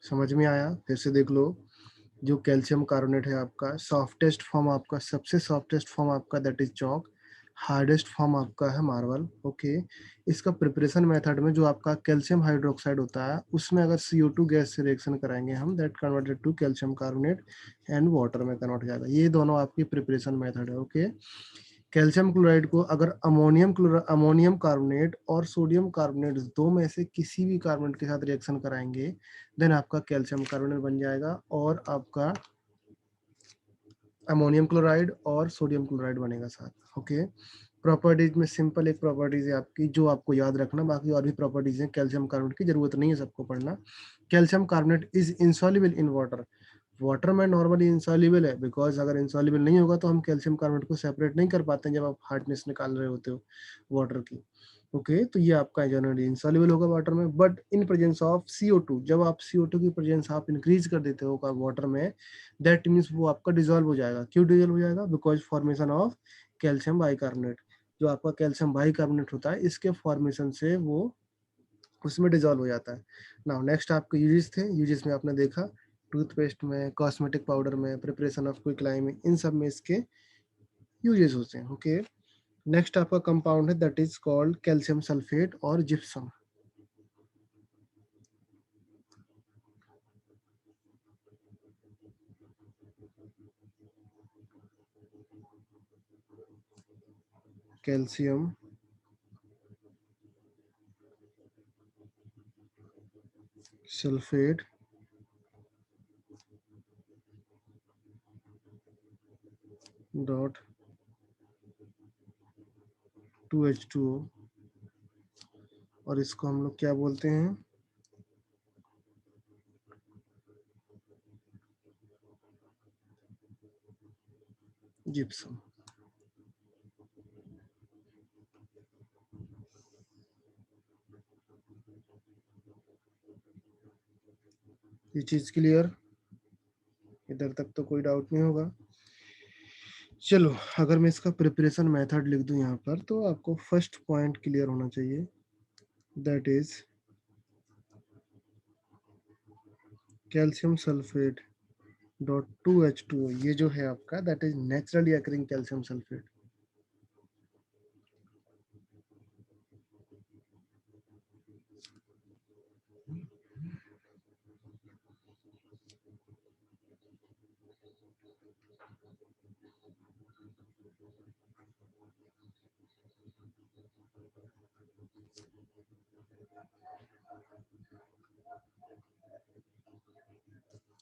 समझ में आया? फिर से देख लो। जो कैल्शियम कार्बोनेट है आपका, सॉफ्टेस्ट फॉर्म आपका, सबसे सॉफ्टेस्ट फॉर्म आपका that is chalk, hardest form आपका है मार्बल। ओके, इसका प्रिपरेशन मेथड में जो आपका कैल्शियम हाइड्रोक्साइड होता है, उसमें अगर CO2 गैस से रिएक्शन कराएंगे हम, that converted to calcium carbonate and water में कन्वर्ट हो जाएगा। ये दोनों आपकी प्रिपरेशन मेथड है। ओके, कैल्शियम क्लोराइड को अगर अमोनियम कार्बोनेट और सोडियम कार्बोनेट दो में से किसी भी कार्बोनेट के साथ रिएक्शन कराएंगे, देन आपका कैल्शियम कार्बोनेट बन जाएगा और आपका अमोनियम क्लोराइड और सोडियम क्लोराइड बनेगा साथ। ओके, प्रॉपर्टीज में सिंपल एक प्रॉपर्टीज है आपकी जो आपको याद रखना, बाकी और भी प्रॉपर्टीज हैं। कैल्शियम कार्बोनेट की जरूरत नहीं है सबको पढ़ना। Calcium carbonate is insoluble in water. Water में नॉर्मली इंसॉल्युबल है, बिकॉज अगर इंसॉल्युबल नहीं होगा तो हम कैल्शियम कार्बोनेट को सेपरेट नहीं कर पाते हैं जब आप हार्डनेस निकाल रहे होते हो वाटर की। ओके, तो ये आपका जनरली इंसॉल्युबल होगा वाटर में, but in presence of CO2, जब आप CO2 की प्रेजेंस आप इंक्रीज कर देते हो वाटर में, दैट मीन्स वो आपका डिजोल्व हो जाएगा। क्यों डिजोल्व हो जाएगा? Because formation of calcium bicarbonate. जो आपका कैल्शियम बाइकार्बोनेट होता है, इसके फॉर्मेशन से वो उसमें डिजोल्व हो जाता है। नाउ नेक्स्ट आपके यूजेस थे। यूजेस में आपने देखा टूथपेस्ट में, कॉस्मेटिक पाउडर में, प्रिपरेशन ऑफ क्विक लाइम में, इन सब में इसके यूजेस होते हैं। ओके, नेक्स्ट आपका कंपाउंड है that is called calcium sulphate और gypsum. Calcium sulphate dot 2H2O, और इसको हम लोग क्या बोलते हैं? जिप्सम। ये चीज क्लियर? इधर तक तो कोई डाउट नहीं होगा। चलो, अगर मैं इसका प्रिपरेशन मेथड लिख दूं यहाँ पर, तो आपको फर्स्ट पॉइंट क्लियर होना चाहिए, that is calcium sulphate dot 2H2O। ये जो है आपका that is naturally occurring calcium sulphate.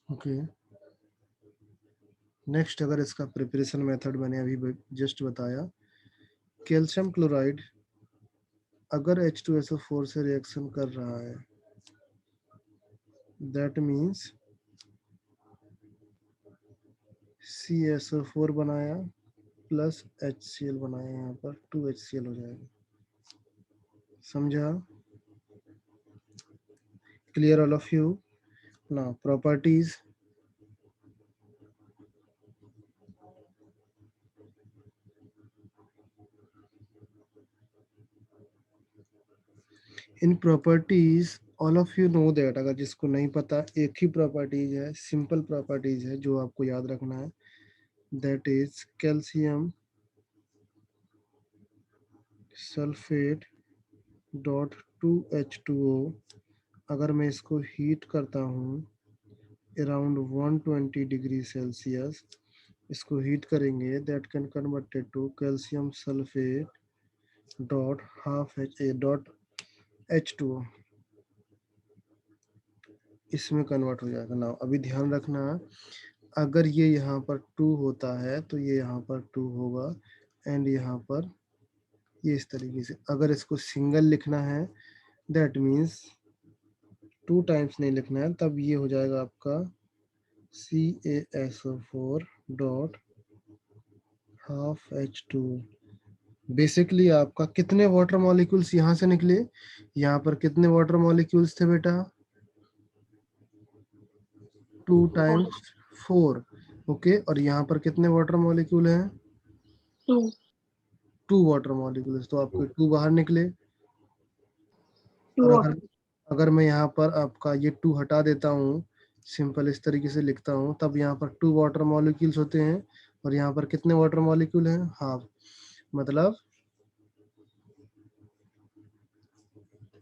Okay, next अगर इसका प्रिपरेशन मेथड मैंने अभी जस्ट बताया, कैल्शियम क्लोराइड अगर H2SO4 से रिएक्शन कर रहा है, दैट मीन्स CSO4 बनाया प्लस HCl बनाया, यहाँ पर 2HCl हो जाएगा। समझा? Clear all of you? Now properties. In properties all of you know that, अगर जिसको नहीं पता, एक ही प्रॉपर्टीज है, सिंपल प्रॉपर्टीज है जो आपको याद रखना है, that is calcium sulphate dot 2H2O। अगर मैं इसको हीट करता हूँ अराउंड 120 डिग्री सेल्सियस, इसको हीट करेंगे, that can converted to calcium sulphate dot half dot H2O, इसमें कन्वर्ट हो जाएगा। ना अभी ध्यान रखना, अगर ये यहाँ पर 2 होता है तो ये यहाँ पर 2 होगा, एंड यहाँ पर ये इस तरीके से। अगर इसको सिंगल लिखना है, दैट मीन्स 2 टाइम्स नहीं लिखना है, तब ये हो जाएगा आपका CaSO4 dot half H2O। Basically आपका कितने वाटर मॉलिक्यूल्स यहाँ से निकले? यहाँ पर कितने वाटर मॉलिक्यूल्स थे बेटा? 2 टाइम्स 4। ओके, और यहाँ पर कितने वाटर मॉलिक्यूल हैं? 2 2 वाटर मॉलिक्यूल्स, तो आपके 2 बाहर निकले। 2 और अगर अगर मैं यहाँ पर आपका ये 2 हटा देता हूँ, सिंपल इस तरीके से लिखता हूँ, तब यहाँ पर 2 वाटर मॉलिक्यूल्स होते हैं और यहाँ पर कितने वाटर मॉलिक्यूल हैं, हाफ। मतलब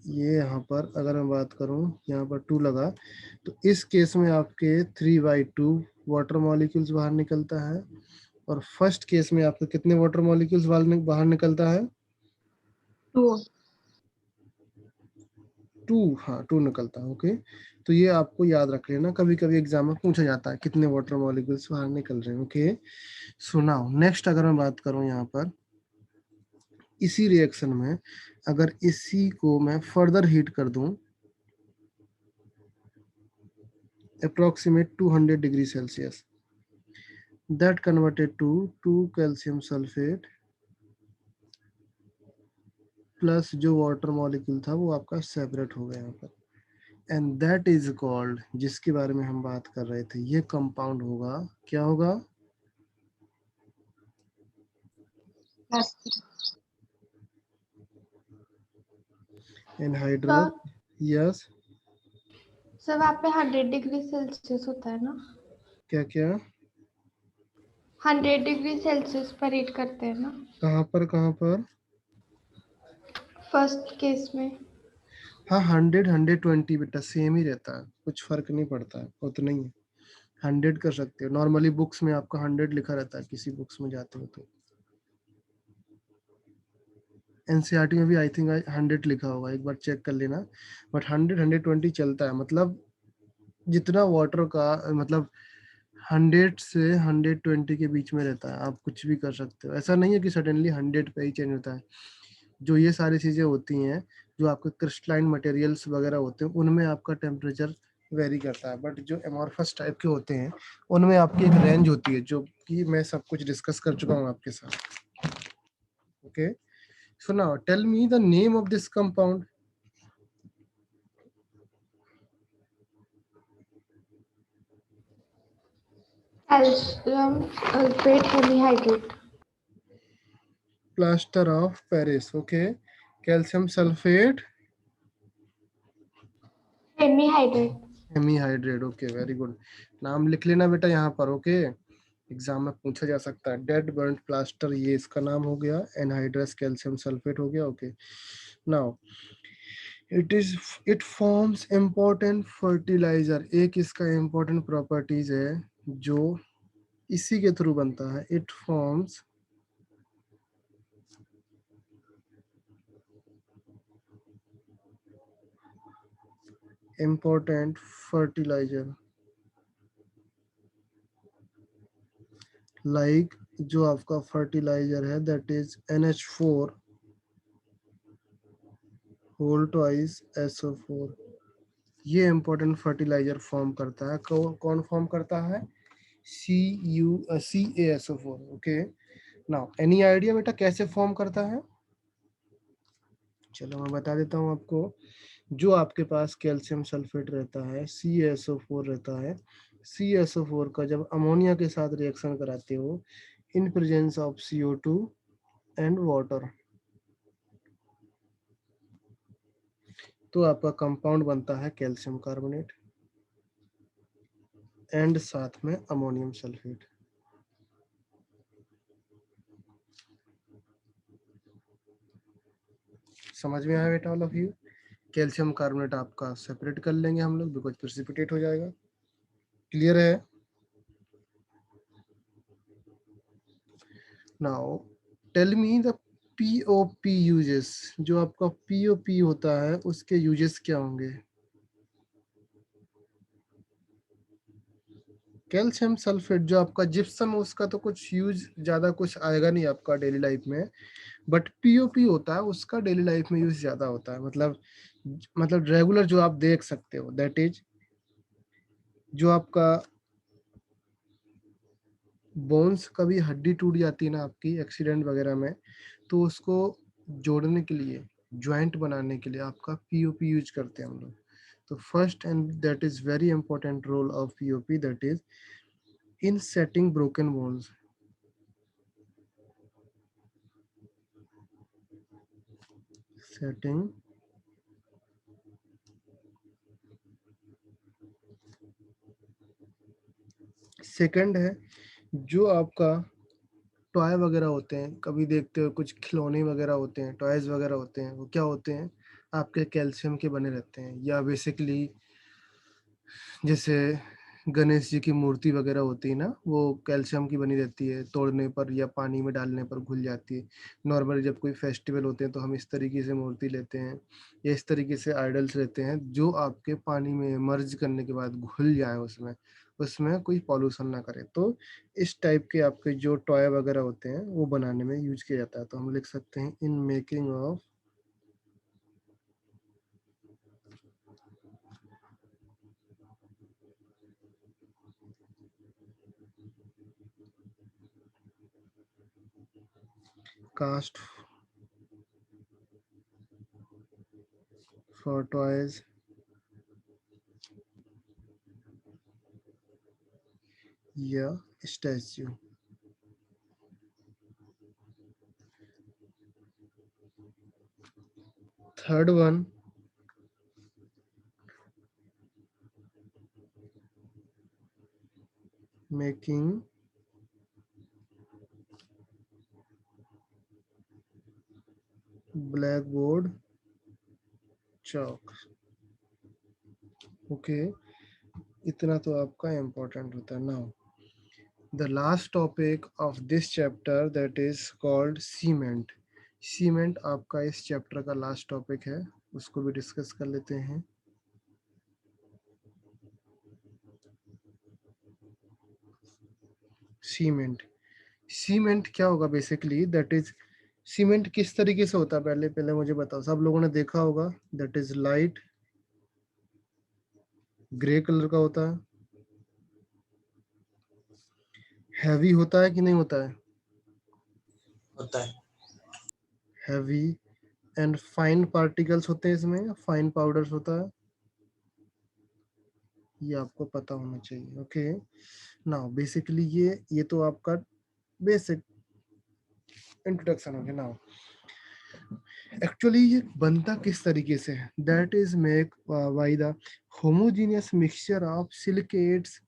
ये यहाँ पर अगर मैं बात करूँ, यहाँ पर 2 लगा, तो इस केस में आपके 3/2 वाटर मॉलिक्यूल्स बाहर निकलता है, और फर्स्ट केस में आपके कितने वाटर मॉलिक्यूल्स बाहर निकलता है, 2। 2, हाँ 2 निकलता है। ओके, तो ये आपको याद रख लेना, कभी कभी एग्जाम में पूछा जाता है कितने वाटर मॉलिक्यूल्स बाहर निकल रहे हैं। ओके, सुनाओ नेक्स्ट अगर मैं बात करूं, यहाँ पर इसी रिएक्शन में अगर इसी को मैं फर्दर हीट कर दूं approximate 200 degree Celsius, that converted to 2 calcium sulphate plus जो वाटर मॉलिक्यूल था वो आपका सेपरेट हो गया यहाँ पर, एंड दैट इज कॉल्ड, जिसके बारे में हम बात कर रहे थे, ये कंपाउंड होगा, क्या होगा, एनहाइड्रस। सर यस, सर वहाँ पे 100 डिग्री सेल्सियस होता है ना? क्या क्या, 100 डिग्री सेल्सियस पर हीट करते हैं ना कहाँ पर कहाँ पर, फर्स्ट केस में? हाँ 100 120 बेटा सेम ही रहता है, कुछ फर्क नहीं पड़ता है, उतना ही है। 100 कर सकते हो, नॉर्मली बुक्स में आपका 100 लिखा रहता है, किसी बुक्स में जाते हो तो एनसीईआरटी में भी आई थिंक 100 लिखा होगा, एक बार चेक कर लेना, बट 100 120 चलता है, मतलब जितना वाटर का मतलब 100 से 120 के बीच में रहता है, आप कुछ भी कर सकते हो, ऐसा नहीं है कि सडनली 100 पे ही चेंज होता है। जो ये सारी चीजें होती हैं, जो आपके क्रिस्टलाइन मटेरियल्स वगैरह होते हैं, उनमें आपका टेम्परेचर वेरी करता है, बट जो एमॉर्फस टाइप के होते हैं उनमें आपकी एक रेंज होती है, जो कि मैं सब कुछ डिस्कस कर चुका हूँ आपके साथ। Okay, so now tell me the name of this compound. Calcium sulphate hemihydrate. Plaster of Paris. Okay, calcium sulphate hemihydrate. Hemihydrate. Okay, very good, नाम लिख लेना बेटा यहाँ पर। ओके, एग्जाम में पूछा जा सकता है, डेड बर्न प्लास्टर, ये इसका नाम हो गया, एनहाइड्रस कैल्शियम सल्फेट हो गया। Okay, now it forms important fertiliser, एक इसका इम्पोर्टेंट प्रॉपर्टीज है जो इसी के थ्रू बनता है, it forms important fertiliser, like जो आपका फर्टिलाइजर है that is NH4 whole twice SO4, ये इंपॉर्टेंट फर्टिलाइजर फॉर्म करता है। कौन फॉर्म करता है, CaSO4। Okay, now any idea बेटा कैसे फॉर्म करता है, चलो मैं बता देता हूँ आपको। जो आपके पास कैल्शियम सल्फेट रहता है, CaSO4 रहता है, CaSO4 का जब अमोनिया के साथ रिएक्शन कराते हो in presence of CO2 and water, तो आपका कंपाउंड बनता है कैल्शियम कार्बोनेट एंड साथ में अमोनियम सल्फेट। समझ में आया बेटा all of you, calcium carbonate आपका सेपरेट कर लेंगे हम लोग, बिकॉज प्रेसिपिटेट हो जाएगा। क्लियर है, now tell me the POP uses, जो आपका POP होता है उसके यूजेस क्या होंगे, कैल्शियम सल्फेट जो आपका जिप्सम, उसका तो कुछ यूज ज्यादा कुछ आएगा नहीं आपका डेली लाइफ में, बट POP होता है उसका डेली लाइफ में यूज ज्यादा होता है, मतलब रेगुलर जो आप देख सकते हो, दैट इज जो आपका बोन्स, कभी हड्डी टूट जाती है ना आपकी एक्सीडेंट वगैरह में, तो उसको जोड़ने के लिए, ज्वाइंट बनाने के लिए आपका POP यूज करते हैं हम लोग। तो first and that is very important role of POP, that is in setting broken bones, setting, second है जो आपका टॉय वगैरह होते हैं, कभी देखते हो कुछ खिलौने वगैरह होते हैं, टॉयज वगैरह होते हैं, वो क्या होते हैं आपके कैल्शियम के बने रहते हैं। या बेसिकली जैसे गणेश जी की मूर्ति वगैरह होती है ना, वो कैल्शियम की बनी रहती है, तोड़ने पर या पानी में डालने पर घुल जाती है। नॉर्मली जब कोई फेस्टिवल होते हैं तो हम इस तरीके से मूर्ति लेते हैं, या इस तरीके से आइडल्स लेते हैं जो आपके पानी में मर्ज करने के बाद घुल जाए, उसमें उसमें कोई पॉल्यूशन ना करे। तो इस टाइप के आपके जो टॉय वगैरह होते हैं वो बनाने में यूज किया जाता है। तो हम लिख सकते हैं in making of cast for toys या statue. Third one, making blackboard chalk। Okay, इतना तो आपका इम्पोर्टेंट होता है। Now the last topic of this chapter that is called cement. Cement आपका इस चैप्टर का लास्ट टॉपिक है, उसको भी डिस्कस कर लेते हैं। सीमेंट, सीमेंट क्या होगा बेसिकली, दैट इज सीमेंट किस तरीके से होता है, पहले पहले मुझे बताओ। सब लोगों ने देखा होगा, that is light grey colour का होता है, हैवी होता है कि नहीं होता है, होता है। हैवी, एंड फाइन पार्टिकल्स होते हैं इसमें, फाइन पाउडर्स होता है, ये आपको पता होना चाहिए। ओके, नाउ बेसिकली ये तो आपका बेसिक इंट्रोडक्शन हो गया। नाउ एक्चुअली ये बनता किस तरीके से है, that is make by the homogeneous mixture of silicates.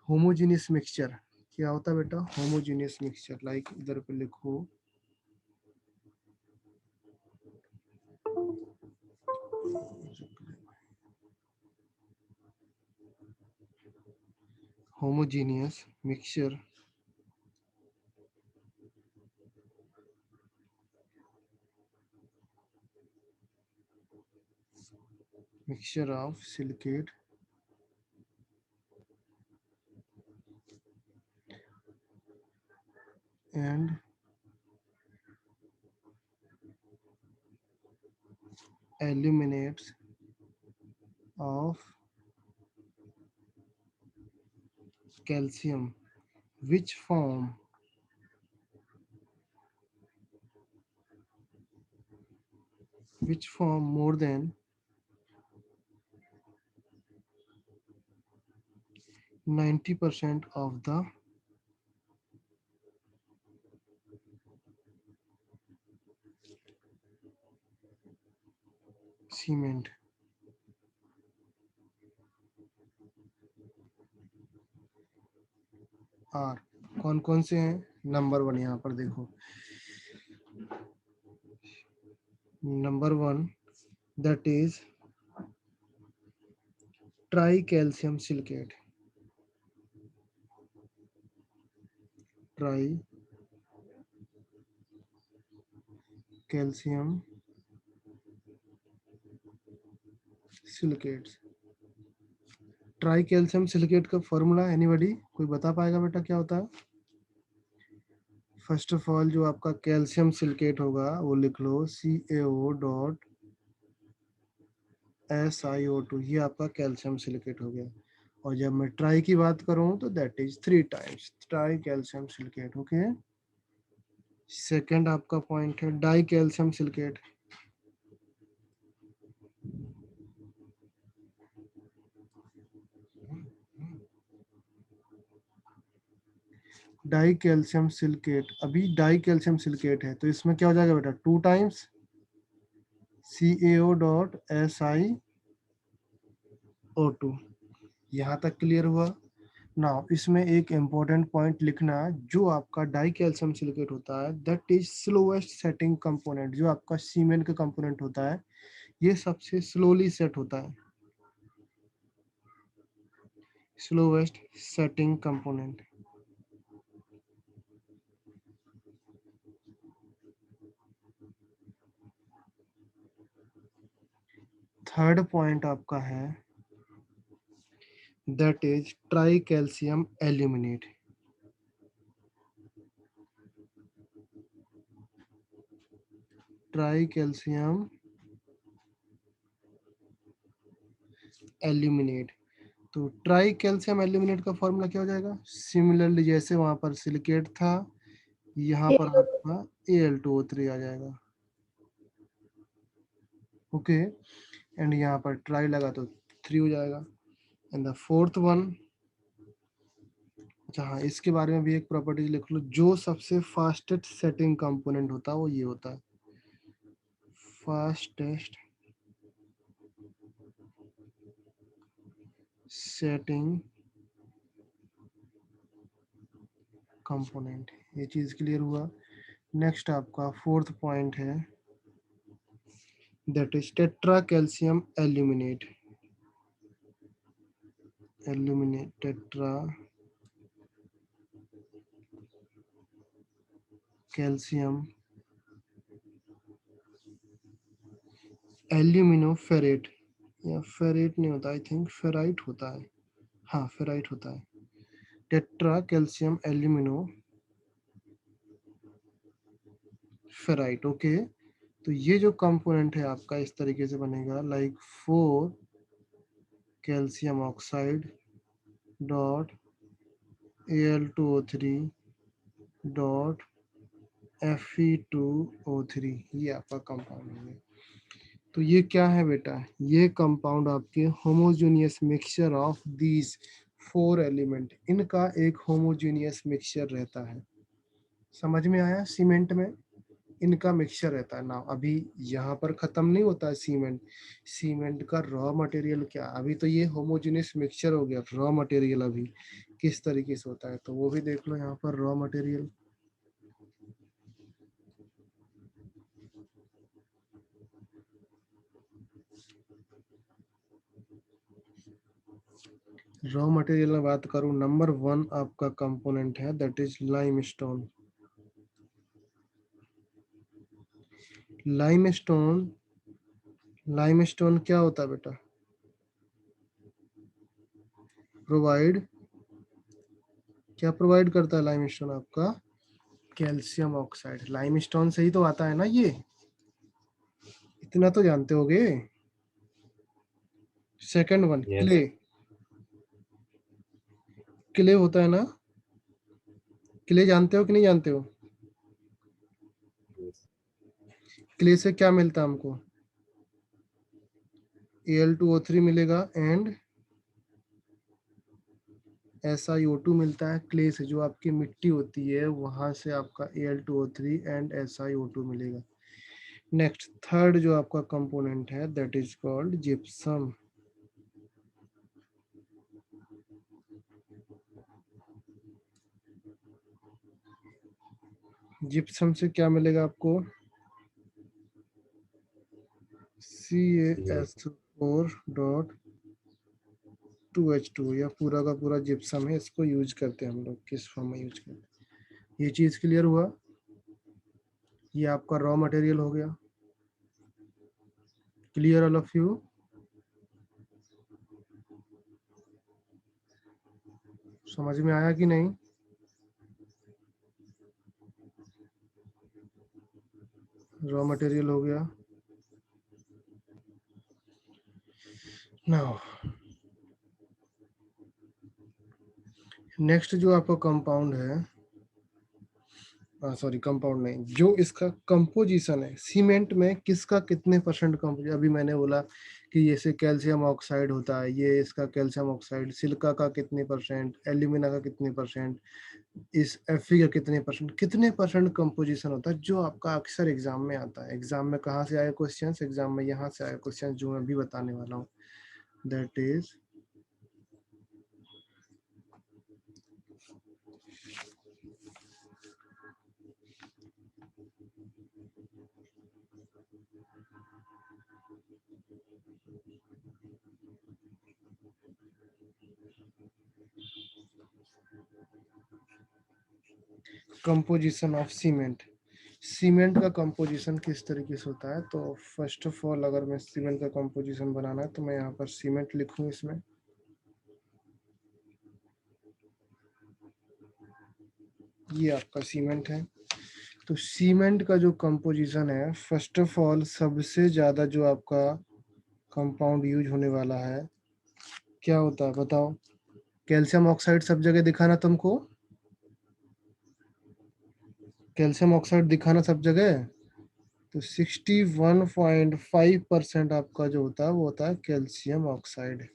Homogeneous mixture क्या होता है बेटा, होमोजीनियस मिक्सचर, लाइक इधर पे लिखो homogeneous mixture of silicate and aluminates of calcium, which form more than 90% of the cement। Are कौन कौन से हैं, नंबर वन यहाँ पर देखो, number one that is try calcium silicate, try calcium silicates. Try calcium silicate का formula anybody, कोई बता पाएगा बेटा क्या होता है? फर्स्ट ऑफ ऑल जो आपका कैल्शियम सिलिकेट होगा वो लिख लो CaO.SiO2, ये आपका कैल्शियम सिलिकेट हो गया। और जब मैं ट्राई की बात करूं तो that is 3 times try calcium silicate. Okay, second आपका पॉइंट है die calcium silicate. Die calcium silicate, अभी डाई कैल्शियम सिलिकेट है तो इसमें क्या हो जाएगा बेटा, 2 टाइम्स CaO.SiO2। यहाँ तक क्लियर हुआ? नाउ इसमें एक इम्पोर्टेंट पॉइंट लिखना, जो आपका डाई कैल्शियम सिलिकेट होता है that is slowest setting component. जो आपका सीमेंट का कंपोनेंट होता है ये सबसे स्लोली सेट होता है, slowest setting component. Third point आपका है that is try calcium aluminate. Try calcium aluminate. तो ट्राई कैल्शियम एल्यूमिनेट का फॉर्मूला क्या हो जाएगा? सिमिलरली जैसे वहां पर सिलिकेट था, यहाँ पर आपका Al2O3 आ जाएगा। ओके, एंड यहाँ पर ट्राई लगा तो 3 हो जाएगा। एंड द फोर्थ वन, अच्छा हाँ, इसके बारे में भी एक प्रॉपर्टी लिख लो, जो सबसे फास्टेस्ट सेटिंग कंपोनेंट होता है वो ये होता है, फास्टेस्ट सेटिंग कंपोनेंट। ये चीज क्लियर हुआ। नेक्स्ट आपका फोर्थ पॉइंट है that is tetra calcium aluminate. Aluminate, tetra calcium aluminoferrate, या फेरेट नहीं होता, आई थिंक फेराइट होता है। हाँ फेराइट होता है। Tetra calcium alumino ferrite. Okay, तो ये जो कंपोनेंट है आपका इस तरीके से बनेगा, like 4 calcium oxide dot Al2O3 dot Fe2O3, ये आपका कंपाउंड है। तो ये क्या है बेटा? ये कंपाउंड आपके homogeneous mixture of these 4 element, इनका एक होमोजेनियस मिक्सचर रहता है। समझ में आया? सीमेंट में इनका मिक्सचर रहता है ना। अभी यहाँ पर खत्म नहीं होता है सीमेंट। सीमेंट का रॉ मटेरियल क्या, अभी तो ये होमोजेनियस मिक्सचर हो गया। रॉ मटेरियल अभी किस तरीके से होता है तो वो भी देख लो। यहाँ पर रॉ मटेरियल, रॉ मटेरियल में बात करूं, नंबर 1 आपका कंपोनेंट है that is limestone. Limestone, limestone क्या होता है बेटा? प्रोवाइड, क्या प्रोवाइड करता है लाइमस्टोन आपका? Calcium oxide. लाइमस्टोन से ही तो आता है ना ये, इतना तो जानते होगे। Second one Yes. Clay, clay होता है ना। क्ले जानते हो कि नहीं जानते हो? Yes. क्ले से क्या मिलता है हमको? Al2O3 मिलेगा एंड SiO2 मिलता है क्ले से। जो आपकी मिट्टी होती है वहां से आपका Al2O3 एंड SiO2 मिलेगा। नेक्स्ट थर्ड जो आपका कंपोनेंट है that is called gypsum. Gypsum से क्या मिलेगा आपको? Yes. CaSO4 डॉट 2H2, या पूरा का पूरा जिप्सम है। इसको यूज करते हैं हम लोग, किस फॉर्म में यूज करते हैं? ये चीज क्लियर हुआ। ये आपका रॉ मटेरियल हो गया। Clear all of you? समझ में आया कि नहीं? रॉ मटेरियल हो गया। नाउ नेक्स्ट जो आपका कंपाउंड है, सॉरी कंपाउंड नहीं, जो इसका कंपोजिशन है सीमेंट में, किसका कितने परसेंट कंपोजिशन। अभी मैंने बोला कि जैसे कैल्शियम ऑक्साइड होता है, ये इसका कैल्शियम ऑक्साइड, सिलिका का कितने परसेंट, एल्यूमिना का कितने परसेंट, इस Fe का कितने परसेंट कंपोजिशन होता है, जो आपका अक्सर एग्जाम में आता है। एग्जाम में कहाँ से आया क्वेश्चन? एग्जाम में यहाँ से आया क्वेश्चन, जो मैं भी बताने वाला हूँ, that is composition of cement. Cement का कंपोजिशन किस तरीके से होता है, तो फर्स्ट ऑफ ऑल अगर मैं सीमेंट का कंपोजिशन बनाना है तो मैं यहाँ पर सीमेंट लिखूं इसमें। ये आपका सीमेंट है। तो सीमेंट का जो कंपोजिशन है, फर्स्ट ऑफ ऑल सबसे ज्यादा जो आपका कंपाउंड यूज होने वाला है क्या होता है बताओ? कैल्शियम ऑक्साइड सब जगह दिखाना तुमको, कैल्शियम ऑक्साइड दिखाना सब जगह। तो 61.5% आपका जो होता है वो होता है कैल्शियम ऑक्साइड।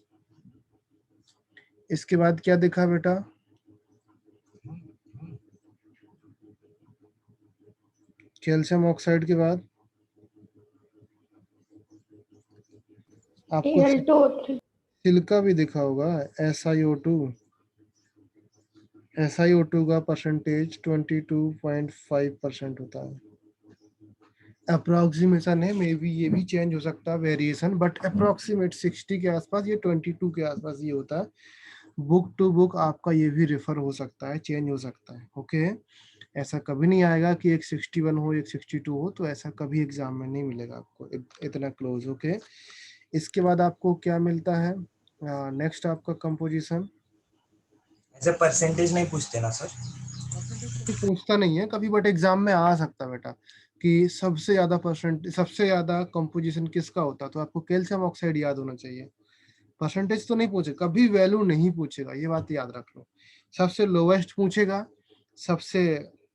इसके बाद क्या दिखा बेटा? कैल्शियम ऑक्साइड के बाद आपको Al2O3 सिलिका भी दिखा होगा, SiO2। SiO2 का परसेंटेज 22.5% होता है। अप्रोक्सीमेशन है, मे बी ये भी चेंज हो सकता है, वेरिएशन, बट अप्रोक्सीमेट 60 के आसपास, ये 22 के आसपास ये होता है। बुक टू बुक आपका ये भी रेफर हो सकता है, चेंज हो सकता है। ओके, ऐसा कभी नहीं आएगा कि एक 61 हो एक 62 हो, तो ऐसा कभी एग्जाम में नहीं मिलेगा आपको इतना क्लोज। ओके, इसके बाद आपको क्या मिलता है? नेक्स्ट आपका कंपोजिशन। ऐसे परसेंटेज नहीं पूछते ना सर? परसेंटेज कभी पूछता नहीं है कभी, बट एग्जाम में आ सकता है बेटा कि सबसे ज्यादा परसेंट, सबसे ज्यादा कंपोजिशन किसका होता है, तो आपको कैल्शियम ऑक्साइड याद होना चाहिए। परसेंटेज तो नहीं पूछे कभी, वैल्यू नहीं पूछेगा, ये बात याद रख लो। सबसे लोवेस्ट पूछेगा, सबसे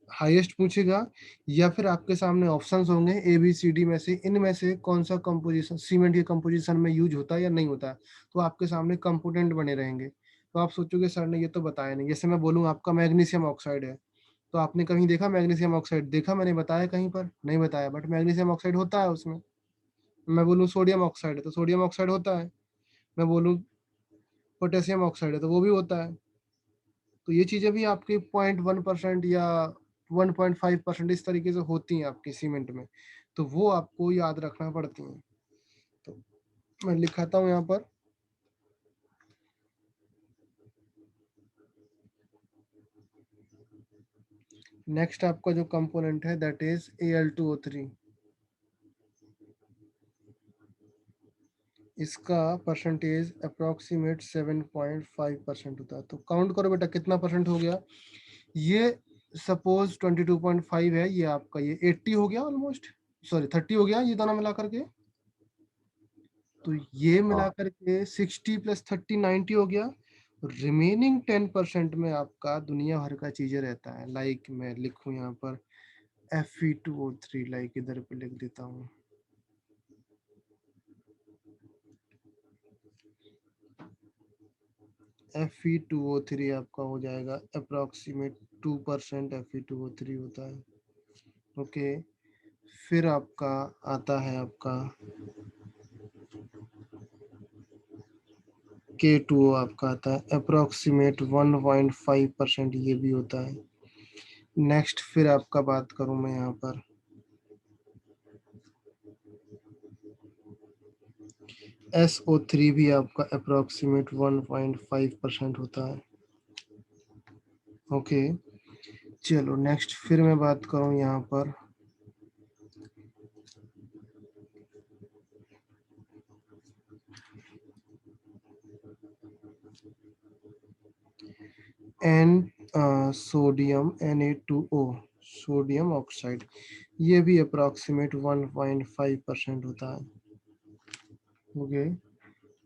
हाईएस्ट पूछेगा, या फिर आपके सामने ऑप्शंस होंगे ABCD में से, इनमें से कौन सा कंपोजिशन सीमेंट के कंपोजिशन में यूज होता है या नहीं होता है। तो आपके सामने कंपोनेंट बने रहेंगे, तो आप सोचोगे सर ने ये तो बताया नहीं। जैसे मैं बोलूँ आपका मैग्नीशियम ऑक्साइड है, तो आपने कहीं देखा मैग्नीशियम ऑक्साइड? देखा, मैंने बताया कहीं पर? नहीं बताया, बट मैग्नीशियम ऑक्साइड होता है उसमें। मैं बोलूँ सोडियम ऑक्साइड है तो सोडियम ऑक्साइड होता है। मैं बोलूँ पोटेशियम ऑक्साइड है तो वो भी होता है। तो ये चीजें भी आपकी 0.1% या 1.5% इस तरीके से होती हैं आपकी सीमेंट में, तो वो आपको याद रखना पड़ती हैं। तो मैं लिखाता हूँ यहाँ पर। नेक्स्ट आपका जो कंपोनेंट है दैट इज Al2O3। इसका परसेंटेज अप्रोक्सीमेट 7.5% होता है। तो काउंट करो बेटा कितना परसेंट हो गया। ये सपोज 22.5 है, ये आपका ये 80 हो गया ऑलमोस्ट, सॉरी 30 हो गया ये दोनों मिला करके। तो ये मिला करके 60 + 30 90 हो गया। रिमेनिंग 10% में आपका दुनिया भर का चीजें रहता है। लाइक मैं लिखूं यहाँ पर Fe2O3, लाइक इधर पे लिख देता हूँ। Fe2O3 आपका हो जाएगा अप्रोक्सीमेट 2% Fe2O3 होता है। ओके, फिर आपका आता है आपका K2O, आपका आता है अप्रोक्सीमेट 1.5%, ये भी होता है। नेक्स्ट फिर आपका बात करूं मैं यहाँ पर SO3 भी आपका अप्रोक्सीमेट 1.5% होता है। ओके, चलो नेक्स्ट फिर मैं बात करूं यहाँ पर सोडियम Na2O, सोडियम ऑक्साइड, ये भी अप्रोक्सीमेट 1.5% होता है। ओके,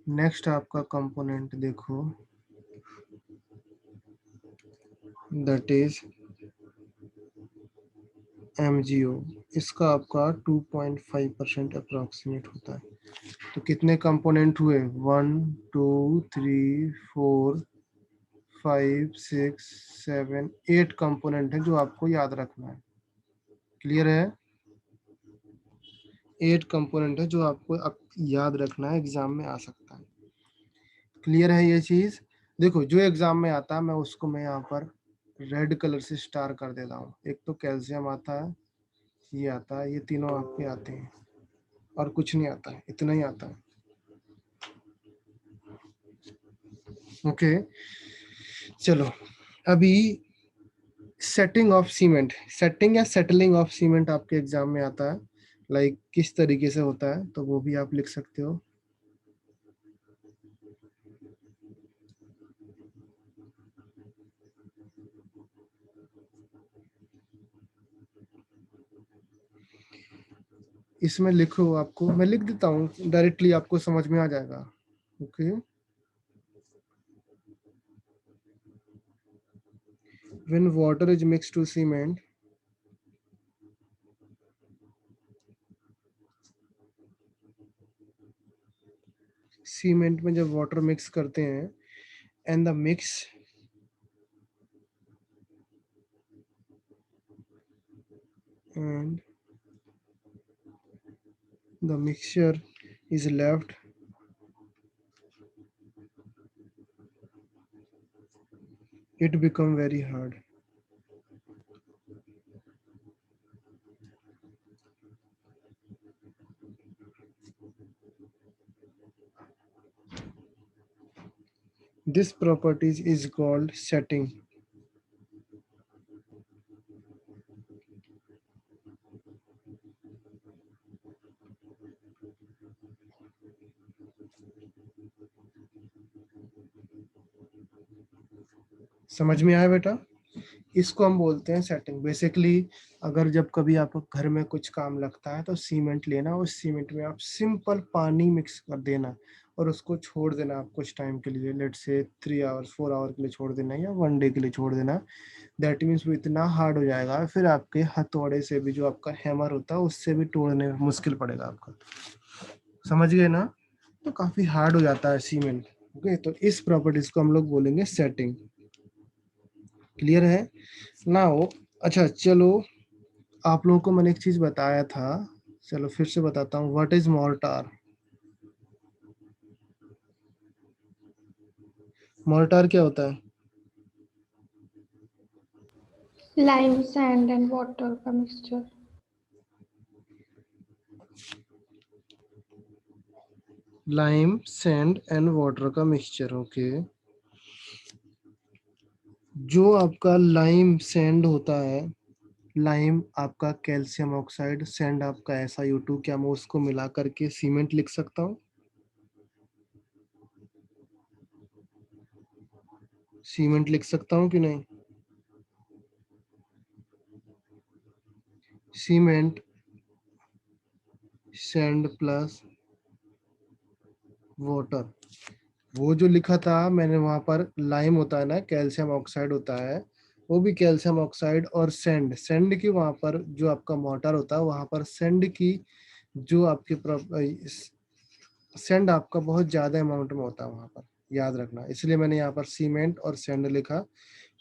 नेक्स्ट आपका कंपोनेंट देखो दैट इज MgO। इसका आपका 2.5% अप्रोक्सीमेट होता है। तो कितने कंपोनेंट हुए? 1 2 3 4 5 6 7 8 कंपोनेंट है जो आपको याद रखना है। क्लियर है? 8 कंपोनेंट है जो आपको याद रखना है, एग्जाम में आ सकता है। क्लियर है ये चीज? देखो जो एग्जाम में आता है मैं उसको मैं यहाँ पर रेड कलर से स्टार कर देता हूँ। एक तो कैल्शियम आता है, ये आता है, ये तीनों आपके आते हैं और कुछ नहीं आता है, इतना ही आता है। ओके चलो अभी सेटिंग ऑफ सीमेंट, सेटिंग या सेटलिंग ऑफ सीमेंट आपके एग्जाम में आता है, लाइक किस तरीके से होता है, तो वो भी आप लिख सकते हो। इसमें लिखो, आपको मैं लिख देता हूँ, डायरेक्टली आपको समझ में आ जाएगा। Okay when water is mixed to cement, cement में जब वाटर मिक्स करते हैं and the mix and the mixture is left it become very hard. This property is called setting. समझ में आया बेटा? इसको हम बोलते हैं सेटिंग। बेसिकली अगर जब कभी आप घर में कुछ काम लगता है तो सीमेंट लेना, उस सीमेंट में आप सिंपल पानी मिक्स कर देना और उसको छोड़ देना आप कुछ टाइम के लिए, लेट से 3 आवर्स 4 आवर के लिए छोड़ देना या 1 डे के लिए छोड़ देना। दैट मीन्स वो इतना हार्ड हो जाएगा, फिर आपके हथौड़े से भी, जो आपका हैमर होता है उससे भी तोड़ने में मुश्किल पड़ेगा आपका। समझ गए ना? तो काफी हार्ड हो जाता है सीमेंट। ओके तो इस प्रॉपर्टीज को हम लोग बोलेंगे सेटिंग। क्लियर है ना? वो अच्छा चलो, आप लोगों को मैंने एक चीज बताया था, चलो फिर से बताता हूँ। What is mortar? मोर्टार क्या होता है? लाइम सैंड एंड वाटर का mixture. Lime sand and water का मिक्सचर। ओके जो आपका लाइम सैंड होता है, लाइम आपका कैल्शियम ऑक्साइड, सैंड आपका SiO2, क्या मैं उसको मिला करके सीमेंट लिख सकता हूँ? सीमेंट लिख सकता हूँ कि नहीं? सीमेंट सैंड प्लस वाटर, वो जो लिखा था मैंने वहां पर, लाइम होता है ना, कैल्शियम ऑक्साइड होता है, वो भी कैल्शियम ऑक्साइड, और सैंड, सैंड की वहां पर जो आपका मोटर होता है वहां पर सैंड की जो आपके सैंड आपका बहुत ज्यादा अमाउंट में होता है वहां पर, याद रखना। इसलिए मैंने यहाँ पर सीमेंट और सैंड लिखा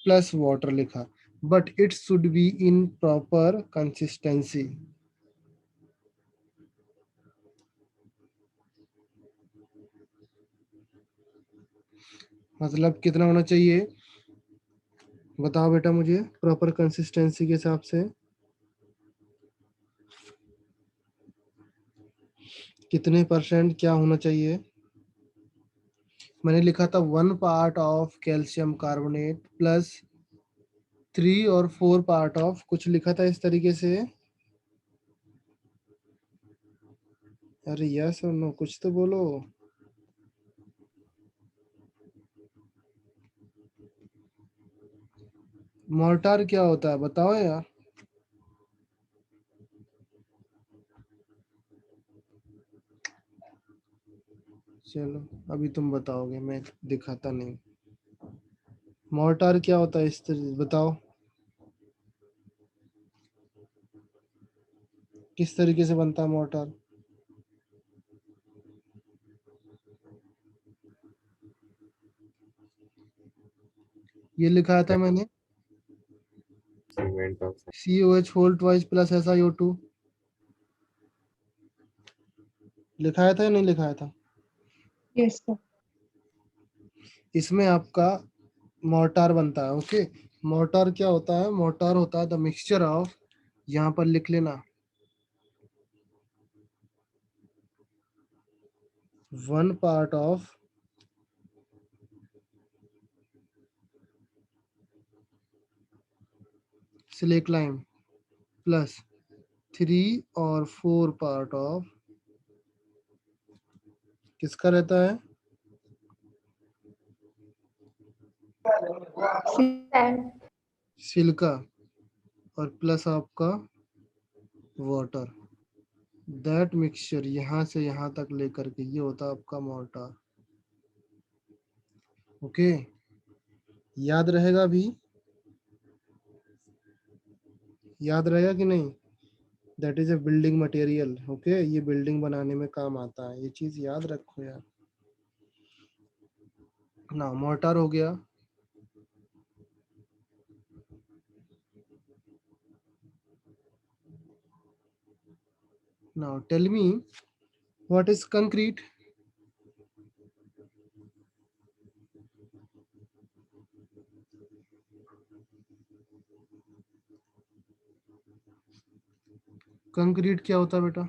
प्लस वाटर लिखा, but it should be in proper consistency. मतलब कितना होना चाहिए बताओ बेटा मुझे, प्रॉपर कंसिस्टेंसी के हिसाब से कितने % क्या होना चाहिए? मैंने लिखा था 1 part of calcium carbonate plus 3 और 4 पार्ट ऑफ, कुछ लिखा था इस तरीके से। अरे यस और नो, कुछ तो बोलो। मोर्टार क्या होता है बताओ यार। चलो अभी तुम बताओगे, मैं दिखाता नहीं। मोर्टार क्या होता है इस तरह बताओ, किस तरीके से बनता है मोर्टार? ये लिखा था मैंने, cement oxide. COH whole twice plus SiO2, लिखाया था या नहीं लिखाया था? Yes sir. इसमें आपका मोर्टार बनता है। ओके मोर्टार क्या होता है? मोर्टार होता है द मिक्सचर ऑफ, यहाँ पर लिख लेना, 1 part of slack lime plus 3 और 4 पार्ट ऑफ, किसका रहता है? sand, सिल्का, और प्लस आपका वाटर। दैट मिक्सचर यहाँ से यहाँ तक लेकर के ये होता है आपका मोर्टार। ओके, याद रहेगा भी? याद रहेगा कि नहीं? That is a building material. Okay, ये बिल्डिंग बनाने में काम आता है, ये चीज याद रखो यार। ना मोर्टार हो गया, now tell me what is concrete? Concrete क्या होता है बेटा?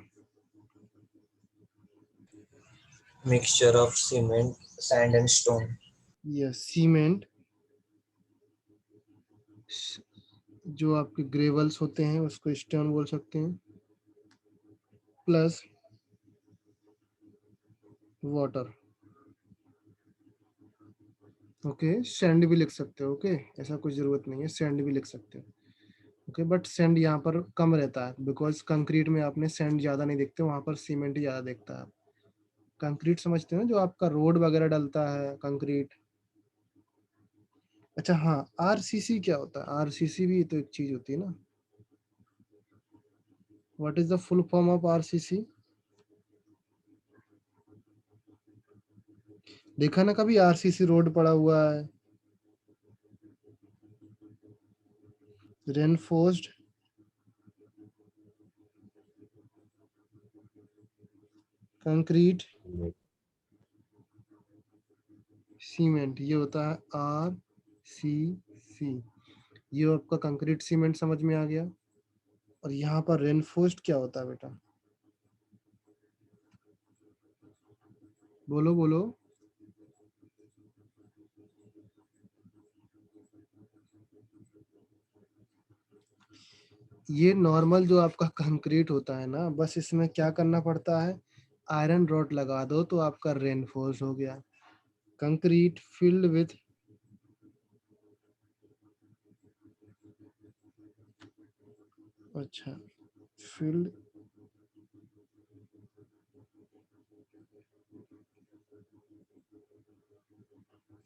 Mixture of cement, sand and stone. Yes, cement, जो आपके ग्रेवल्स होते हैं उसको स्टोन बोल सकते हैं, प्लस वाटर। ओके, सैंड भी लिख सकते हो। ओके, ऐसा कुछ जरूरत नहीं है, सैंड भी लिख सकते हो। ओके, बट सैंड यहाँ पर कम रहता है बिकॉज कंक्रीट में आपने सैंड ज्यादा नहीं देखते, वहां पर सीमेंट ही ज्यादा देखता है। कंक्रीट समझते हो ना, जो आपका रोड वगैरह डलता है कंक्रीट। अच्छा हाँ, आरसीसी क्या होता है? आरसीसी भी तो एक चीज होती है ना। What is the full form of RCC? देखा ना कभी आरसीसी रोड पड़ा हुआ है? रेनफोर्स्ड कंक्रीट सीमेंट, ये होता है आर सी सी। ये आपका कंक्रीट सीमेंट समझ में आ गया। और यहाँ पर रेनफोर्स्ड क्या होता है बेटा? बोलो बोलो। ये नॉर्मल जो आपका कंक्रीट होता है ना, बस इसमें क्या करना पड़ता है, आयरन रॉड लगा दो तो आपका रेनफोर्स हो गया। कंक्रीट फिल्ड विथ अच्छा filled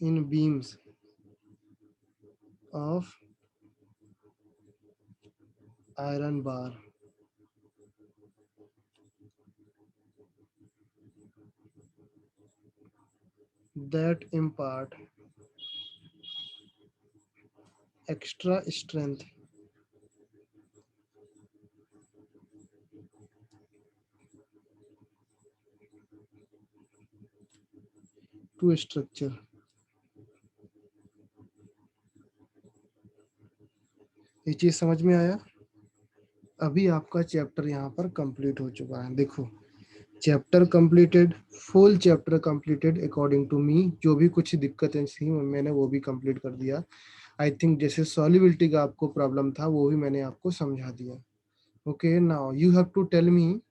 in beams of iron bar that impart extra strength to structure। ये चीज समझ में आया? अभी आपका चैप्टर यहाँ पर कंप्लीट हो चुका है। देखो, chapter completed, full chapter completed according to me. जो भी कुछ दिक्कतें थी मैंने वो भी कंप्लीट कर दिया। आई थिंक जैसे सॉल्युबिलिटी का आपको प्रॉब्लम था वो भी मैंने आपको समझा दिया। Okay, now you have to tell me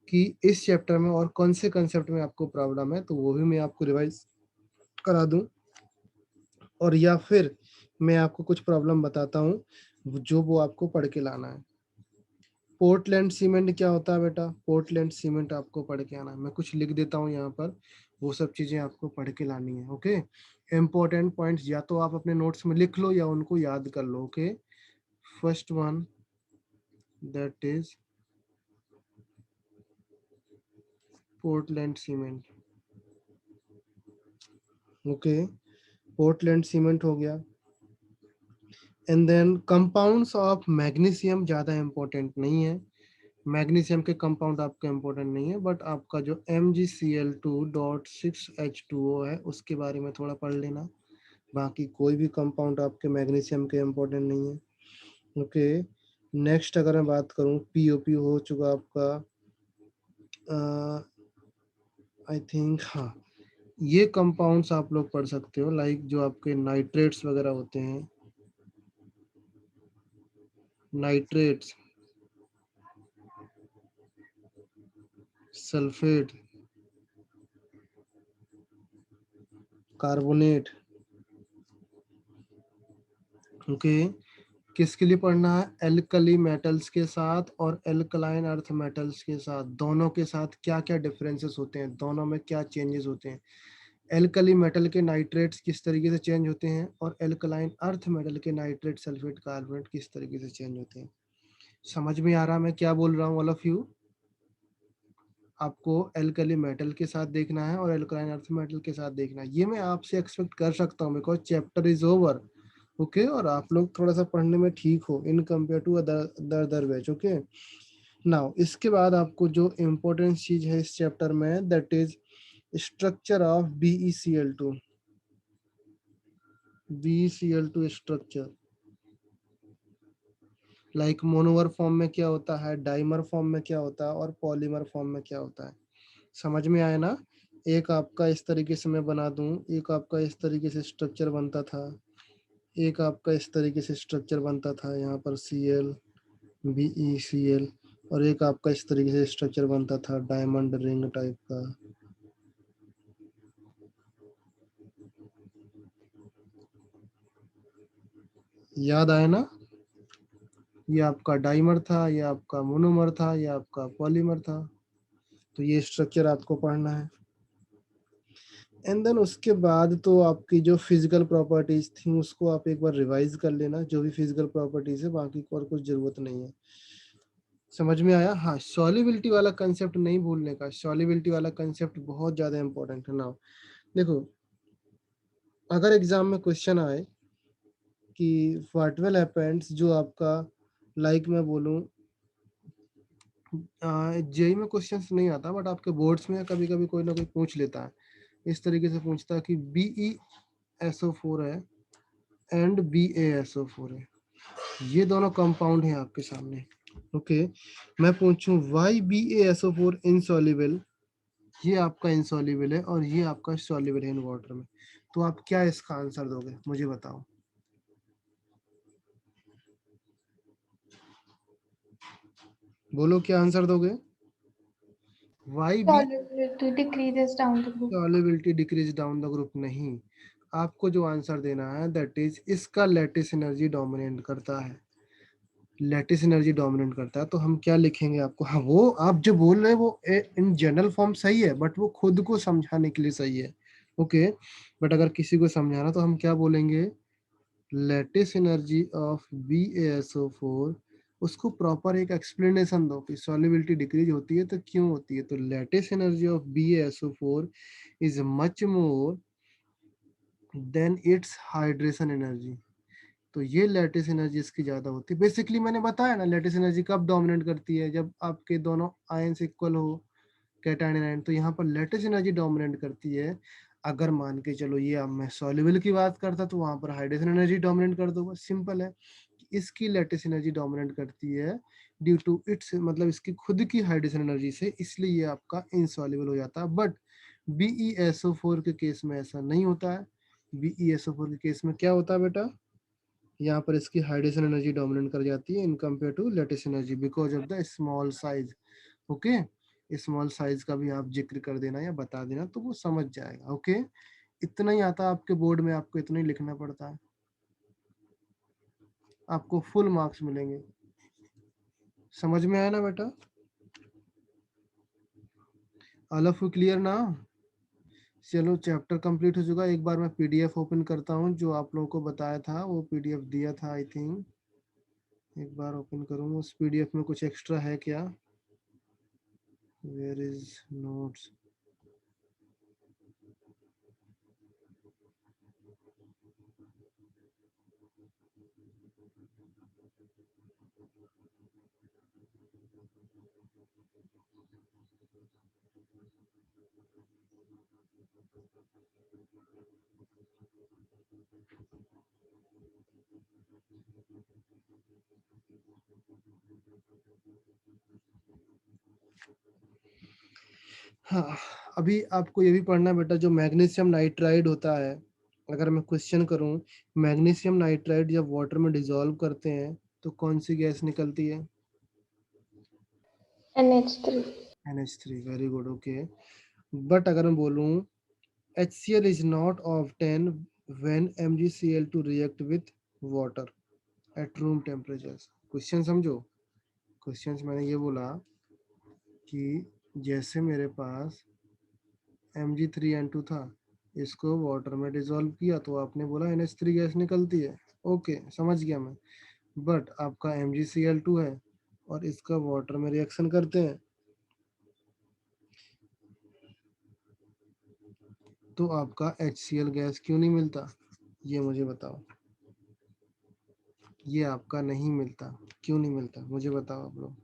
कि इस चैप्टर में और कौन से कंसेप्ट में आपको प्रॉब्लम है, तो वो भी मैं आपको रिवाइज करा दूं, और या फिर मैं आपको कुछ प्रॉब्लम बताता हूँ जो वो आपको पढ़ के लाना है। पोर्टलैंड सीमेंट क्या होता है बेटा? पोर्टलैंड सीमेंट आपको पढ़ के आना है। मैं कुछ लिख देता हूँ यहाँ पर, वो सब चीजें आपको पढ़ के लानी है। ओके, इम्पोर्टेंट पॉइंट्स या तो आप अपने नोट्स में लिख लो या उनको याद कर लो। Okay, first one that is Portland cement. Okay, Portland cement हो गया। And then compounds of magnesium ज्यादा इंपॉर्टेंट नहीं है, मैग्नीशियम के कंपाउंड आपका इंपॉर्टेंट नहीं है, बट आपका जो MgCl2.6H2O है उसके बारे में थोड़ा पढ़ लेना, बाकी कोई भी कंपाउंड आपके मैग्नीशियम के इम्पोर्टेंट नहीं है। ओके, नेक्स्ट अगर मैं बात करूं, पीओपी हो चुका आपका, आई थिंक, हाँ, ये कंपाउंड्स आप लोग पढ़ सकते हो, लाइक जो आपके नाइट्रेट्स वगैरह होते हैं, नाइट्रेट्स, सल्फेट, कार्बोनेट। ओके, किसके लिए पढ़ना है? एल्कली मेटल्स के साथ और एल्कलाइन अर्थ मेटल्स के साथ, दोनों के साथ क्या क्या डिफरेंसेस होते हैं, दोनों में क्या चेंजेस होते हैं, एल्कली मेटल के नाइट्रेट्स किस तरीके से चेंज होते हैं और एल्कलाइन अर्थ मेटल के नाइट्रेट, सल्फेट, कार्बोनेट किस तरीके से चेंज होते हैं। समझ में आ रहा मैं क्या बोल रहा हूँ ऑल ऑफ यू? आपको एल्कली मेटल के साथ देखना है और एल्कलाइन अर्थ मेटल के साथ देखना है, ये मैं आपसे एक्सपेक्ट कर सकता हूँ because chapter is over. Okay, और आप लोग थोड़ा सा पढ़ने में ठीक हो in compare to other batch. Okay, now इसके बाद आपको जो इम्पोर्टेंट चीज है इस चैप्टर में, that is structure of BeCl2। BeCl2 structure, like monomer form में क्या होता है, डाइमर फॉर्म में क्या होता है और पॉलीमर फॉर्म में क्या होता है। समझ में आया ना? एक आपका इस तरीके से मैं बना दूं, एक आपका इस तरीके से स्ट्रक्चर बनता था, एक आपका इस तरीके से स्ट्रक्चर बनता था, यहाँ पर Cl, BeCl, और एक आपका इस तरीके से स्ट्रक्चर बनता था डायमंड रिंग टाइप का। याद आया ना? ये आपका डाइमर था, ये आपका मोनोमर था, ये आपका पॉलीमर था। तो ये स्ट्रक्चर आपको पढ़ना है। एंड देन उसके बाद तो आपकी जो फिजिकल प्रॉपर्टीज थी उसको आप एक बार रिवाइज कर लेना, जो भी फिजिकल प्रॉपर्टीज है, बाकी और कुछ जरूरत नहीं है। समझ में आया? हाँ, सॉल्युबिलिटी वाला कंसेप्ट नहीं भूलने का, सॉल्युबिलिटी वाला कंसेप्ट बहुत ज्यादा इंपॉर्टेंट है ना। देखो, अगर एग्जाम में क्वेश्चन आए कि व्हाट विल हैपेंस, जो आपका, लाइक मैं बोलूं, जेई में क्वेश्चंस नहीं आता बट आपके बोर्ड्स में कभी कभी कोई ना कोई पूछ लेता है, इस तरीके से पूछता है कि BeSO4 है एंड BaSO4 है, ये दोनों कंपाउंड हैं आपके सामने। ओके, मैं पूछूं वाई BaSO4 इनसॉल्युबल, ये आपका इनसॉल्युबल है और ये आपका सॉल्युबल है इन वाटर में, तो आप क्या इसका आंसर दोगे, मुझे बताओ। बोलो क्या आंसर दोगे? Why be Solubility decreases down the group. Solubility decrease down the group, नहीं, आपको जो आंसर देना है दैट इज इसका लैटिस एनर्जी डोमिनेट करता है, लैटिस एनर्जी डोमिनेट करता है। तो हम क्या लिखेंगे आपको, हाँ, वो आप जो बोल रहे हैं वो इन जनरल फॉर्म सही है बट वो खुद को समझाने के लिए सही है। ओके, बट अगर किसी को समझाना तो हम क्या बोलेंगे, लैटिस एनर्जी ऑफ BaSO4, उसको प्रॉपर एक एक्सप्लेनेशन दो कि सॉल्युबिलिटी डिक्रीज होती है तो क्यों होती है। तो lattice energy of BaSO4 is much more than it's hydration energy. तो ये लैटिस एनर्जी इसकी ज्यादा होती है। बेसिकली मैंने बताया ना, लैटिस एनर्जी कब डोमिनेट करती है, जब आपके दोनों आयंस इक्वल हो, कैटायन एंड आयन, तो यहाँ पर लैटिस एनर्जी डोमिनेट करती है। अगर मान के चलो ये अब मैं सॉल्युबल की बात करता तो वहां पर हाइड्रेशन एनर्जी डोमिनेट कर दूंगा, सिंपल है। इसकी लैटिस एनर्जी डोमिनेट करती है ड्यू टू इट्स, मतलब इसकी खुद की हाइड्रेशन एनर्जी से, इसलिए ये आपका इनसॉल्युबल हो जाता है। बट BeSO4 के केस में ऐसा नहीं होता है। BeSO4 के केस में क्या होता है बेटा, यहाँ पर इसकी हाइड्रेशन एनर्जी डोमिनेट कर जाती है in compare to lattice energy because of the small size. Okay, small size का भी आप जिक्र कर देना या बता देना तो वो समझ जाएगा। ओके, इतना ही आता है आपके बोर्ड में, आपको इतना ही लिखना पड़ता है, आपको फुल मार्क्स मिलेंगे। समझ में आया ना बेटा? ऑल ऑफ यू क्लियर ना? चलो, चैप्टर कंप्लीट हो चुका है। एक बार मैं PDF ओपन करता हूँ, जो आप लोगों को बताया था वो PDF दिया था आई थिंक, एक बार ओपन करूँ उस PDF में कुछ एक्स्ट्रा है क्या, वेयर इज नोट्स। हाँ, अभी आपको ये भी पढ़ना है बेटा, जो मैग्नीशियम नाइट्राइड होता है, अगर मैं क्वेश्चन करूं, मैग्नीशियम नाइट्राइड जब वाटर में डिसॉल्व करते हैं तो कौन सी गैस निकलती है? NH3. NH3, very good, okay. But अगर मैं बोलूं HCl is not obtained when MgCl2 react with water at room temperatures। Question समझो, क्वेश्चन मैंने ये बोला कि जैसे मेरे पास Mg3N2 था, इसको वाटर में डिसॉल्व किया तो आपने बोला NH3 गैस निकलती है। ओके, समझ गया मैं। बट आपका MgCl2 है और इसका वाटर में रिएक्शन करते हैं तो आपका HCl गैस क्यों नहीं मिलता, ये मुझे बताओ। ये आपका नहीं मिलता, क्यों नहीं मिलता मुझे बताओ आप लोग।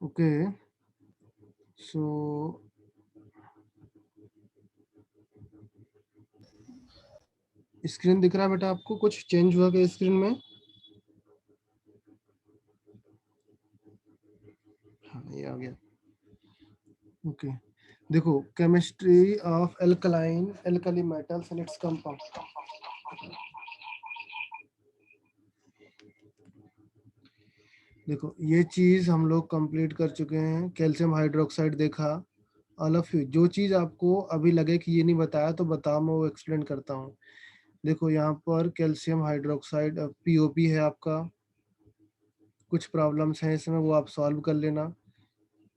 ओके, सो स्क्रीन दिख रहा है बेटा आपको? कुछ चेंज हुआ क्या स्क्रीन में? हाँ, ये आ गया। ओके, देखो, chemistry of alkaline alkali metals and its compound. देखो, ये चीज हम लोग कंप्लीट कर चुके हैं। कैल्शियम हाइड्रोक्साइड देखा, ऑल ऑफ यू। जो चीज आपको अभी लगे कि ये नहीं बताया तो बताओ, मैं वो एक्सप्लेन करता हूँ। देखो, यहाँ पर कैल्शियम हाइड्रोक्साइड POP है आपका। कुछ प्रॉब्लम्स हैं इसमें, वो आप सॉल्व कर लेना।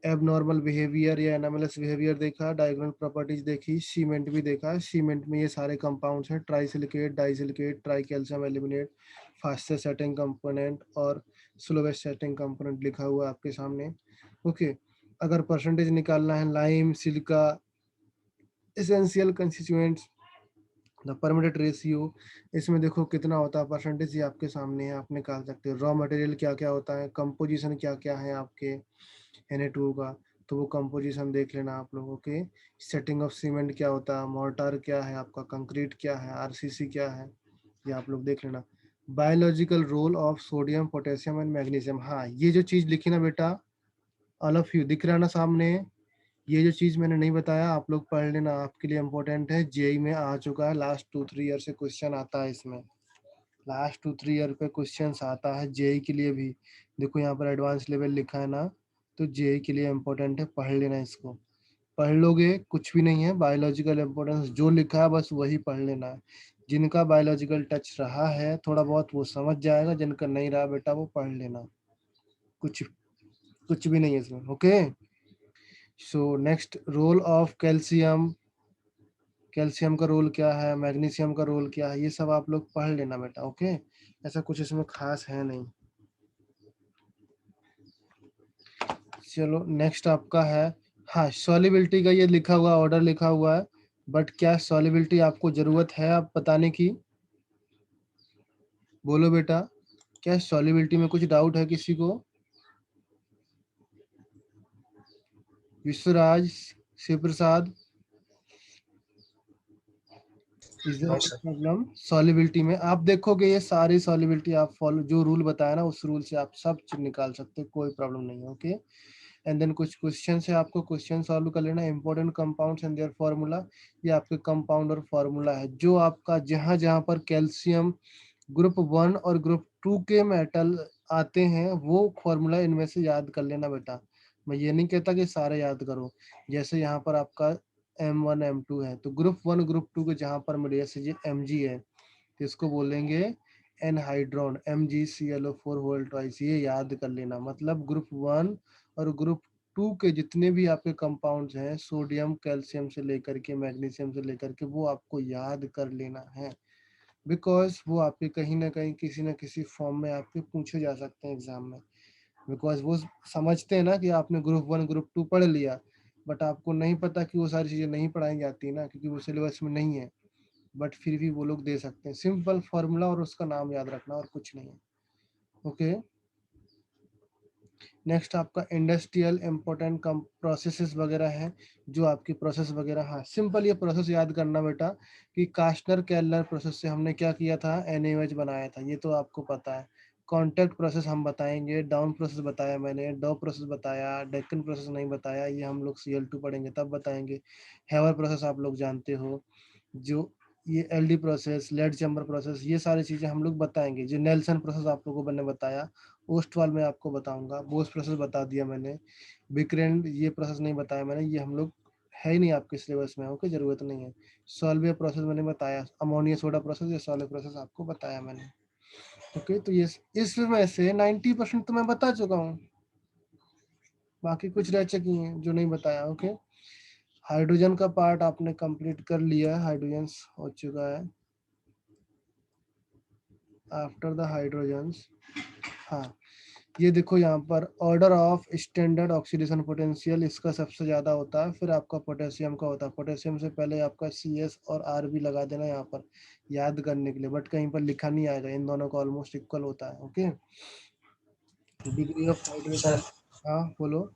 एबनॉर्मल बिहेवियर या एनामलस बिहेवियर देखा, डायगोनल प्रॉपर्टीज देखी, सीमेंट भी देखा। सीमेंट में ये सारे कंपाउंड्स हैं, trisilicate, disilicate, tri calcium aluminate, fastest setting component और स्लोवेस्ट सेटिंग कंपोनेंट लिखा हुआ है आपके सामने। ओके, अगर परसेंटेज निकालना है, lime, silica, essential constituents, the permitted ratio, इसमें देखो कितना होता है परसेंटेज, ये आपके सामने है, आप निकाल सकते हो। रॉ मटेरियल क्या क्या होता है, कंपोजिशन क्या क्या है आपके Na2 का, तो वो कंपोजिशन देख लेना आप लोगों के। सेटिंग ऑफ सीमेंट क्या होता है, मोर्टार क्या है आपका, कंक्रीट क्या है, RCC क्या है, ये आप लोग देख लेना। Biological role of sodium, potassium and magnesium, हाँ, ये जो चीज लिखी ना बेटा, ऑल ऑफ यू दिख रहा है ना सामने, ये जो चीज मैंने नहीं बताया आप लोग पढ़ लेना, आपके लिए इंपॉर्टेंट है। जेई में आ चुका है, लास्ट 2-3 ईयर से क्वेश्चन आता है इसमें, लास्ट 2-3 ईयर पे क्वेश्चन आता है जेई के लिए भी। देखो यहाँ पर एडवांस लेवल लिखा है ना, तो जेई के लिए इम्पोर्टेंट है, पढ़ लेना इसको। पढ़ लोगे कुछ भी नहीं है, बायोलॉजिकल इम्पोर्टेंस जो लिखा है बस वही पढ़ लेना है। जिनका बायोलॉजिकल टच रहा है थोड़ा बहुत वो समझ जाएगा, जिनका नहीं रहा बेटा वो पढ़ लेना। कुछ कुछ भी नहीं है इसमें। Okay, so next, role of calcium, calcium का रोल क्या है, मैग्नीशियम का रोल क्या है, ये सब आप लोग पढ़ लेना बेटा। ओके, ऐसा कुछ इसमें खास है नहीं। चलो नेक्स्ट आपका है, हाँ, सॉलिबिलिटी का ये लिखा हुआ ऑर्डर लिखा हुआ है, बट क्या सॉलिबिलिटी आपको जरूरत है आप बताने की? बोलो बेटा, क्या सॉलिबिलिटी में कुछ डाउट है किसी को? Vishwaraj, Shiv Prasad, is there No, any sir. Problem solubility में? आप देखोगे ये सारी सॉलिबिलिटी आप फॉलो, जो रूल बताया ना उस रूल से आप सब चीज निकाल सकते हो, कोई प्रॉब्लम नहीं है। ओके, एंड देन कुछ क्वेश्चन है, आपको क्वेश्चन सॉल्व कर लेना। Important compounds and their formula, ये आपके कंपाउंड और फार्मूला है, जो आपका जहां जहां पर कैल्शियम ग्रुप 1 और ग्रुप 2 के मेटल आते हैं वो फार्मूला इनमें से याद कर लेना बेटा। मैं ये नहीं कहता कि सारे याद करो। जैसे यहाँ पर आपका M1 M2 है, तो ग्रुप 1 ग्रुप 2 के जहाँ पर मिले, जैसे ये Mg है तो इसको बोलेंगे एनहाइड्रॉन, MgClO4 होल ट्वाइस, ये याद कर लेना। मतलब ग्रुप 1 और ग्रुप 2 के जितने भी आपके कंपाउंड्स हैं, सोडियम, कैल्शियम से लेकर के मैग्नीशियम से लेकर के, वो आपको याद कर लेना है। बिकॉज वो आपके कहीं ना कहीं किसी ना किसी फॉर्म में आपके पूछे जा सकते हैं एग्जाम में। बिकॉज वो समझते हैं ना कि आपने ग्रुप 1 ग्रुप 2 पढ़ लिया, बट आपको नहीं पता कि वो सारी चीज़ें नहीं पढ़ाई जाती ना, क्योंकि वो सिलेबस में नहीं है। बट फिर भी वो लोग दे सकते हैं। सिंपल फॉर्मूला और उसका नाम याद रखना और कुछ नहीं है। ओके, नेक्स्ट आपका इंडस्ट्रियल इम्पोर्टेंट कम प्रोसेसेस वगैरह है, जो आपकी प्रोसेस वगैरह। हाँ, सिंपल ये प्रोसेस याद करना बेटा कि कास्टनर केलर प्रोसेस से हमने क्या किया था, NaOH बनाया था, ये तो आपको पता है। कॉन्टैक्ट प्रोसेस हम बताएंगे, डाउन प्रोसेस बताया मैंने, डॉ प्रोसेस बताया, डेक्कन प्रोसेस नहीं बताया, ये हम लोग Cl2 पढ़ेंगे तब बताएंगे। हेवर प्रोसेस आप लोग जानते हो, जो ये LD process, lead chamber process, ये सारी चीज़ें हम लोग बताएंगे। जो नेल्सन प्रोसेस आप लोगों को मैंने बताया, ओस्टवाल में आपको बताऊंगा, बोस प्रोसेस बता दिया मैंने, बिक्रेंड ये प्रोसेस नहीं बताया मैंने, ये हम लोग है ही नहीं आपके सिलेबस में, ओके, जरूरत नहीं है। सॉल्वे प्रोसेस मैंने बताया, अमोनिया सोडा प्रोसेस, ये सॉल्वे प्रोसेस आपको बताया मैंने। ओके, तो ये इसमें से 90% तो मैं बता चुका हूँ, बाकी कुछ रह चुकी हैं जो नहीं बताया। ओके, हाइड्रोजन का पार्ट आपने कंप्लीट कर लिया, हाइड्रोजन हो चुका है। आफ्टर द हाइड्रोजन्स, हाँ, ये देखो यहाँ पर order of standard oxidation potential इसका सबसे ज्यादा होता है, फिर आपका पोटेशियम का होता है। पोटेशियम से पहले आपका CS और R भी लगा देना यहाँ पर याद करने के लिए, बट कहीं पर लिखा नहीं आएगा, इन दोनों का ऑलमोस्ट इक्वल होता है। Okay, degree of sir hydrogen, हाँ बोलो।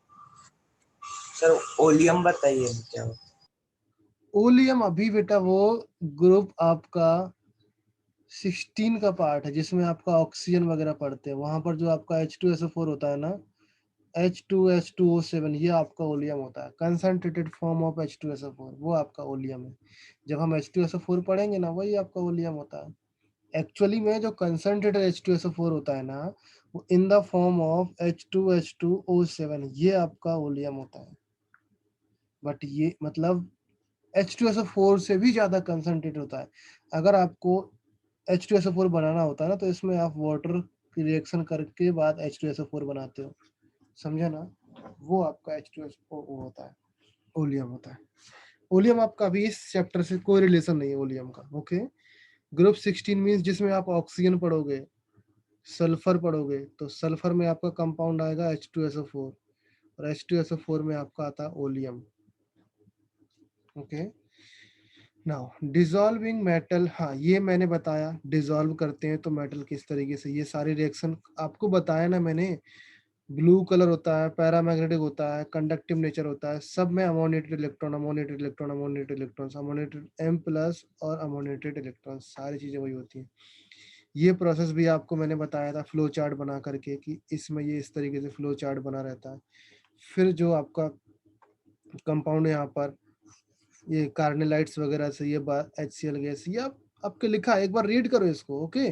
सर ओलियम बताइए क्या होता ओलियम अभी बेटा वो ग्रुप आपका 16 का पार्ट है, जिसमें आपका ऑक्सीजन वगैरह पढ़ते हैं, वहां पर जो आपका H2SO4 होता है ना, H2H2O7, ये आपका ओलियम होता है, कंसंट्रेटेड फॉर्म ऑफ H2SO4, वो आपका ओलियम है। जब हम H2SO4 पढ़ेंगे ना, वही आपका ओलियम होता है। एक्चुअली में जो कंसंट्रेटेड H2SO4 होता है ना, वो in the form of H2H2O7, ये आपका ओलियम होता है। बट ये मतलब H2SO4 से भी ज्यादा कंसंट्रेट होता है। अगर आपको H2SO4 बनाना होता है ना, तो इसमें आप वाटर की रिएक्शन करके बाद H2SO4 बनाते हो, समझा ना, वो आपका H2SO होता है, ओलियम होता है। ओलियम आपका अभी इस चैप्टर से कोई रिलेशन नहीं है ओलियम का। ओके, ग्रुप 16 मीन्स जिसमें आप ऑक्सीजन पढ़ोगे, सल्फर पढ़ोगे, तो सल्फर में आपका कंपाउंड आएगा H2SO4, और H2SO4 में आपका आता है oleum. Okay, now dissolving metal, हाँ ये मैंने बताया, डिजॉल्व करते हैं तो मेटल किस तरीके से, ये सारी रिएक्शन आपको बताया ना मैंने। ब्लू कलर होता है, पैरामैग्नेटिक होता है, कंडक्टिव नेचर होता है, सब में ammoniated electron, ammoniated electron, ammoniated electrons, ammoniated M+ और अमोनिएटेड इलेक्ट्रॉन्स, सारी चीजें वही होती हैं। ये प्रोसेस भी आपको मैंने बताया था फ्लो चार्ट बना करके, कि इसमें ये इस तरीके से फ्लो चार्ट बना रहता है। फिर जो आपका कंपाउंड यहाँ पर ये कार्नेलाइट्स वगैरह से ये HCl गैस, ये आप आपके लिखा है, एक बार रीड करो इसको। ओके,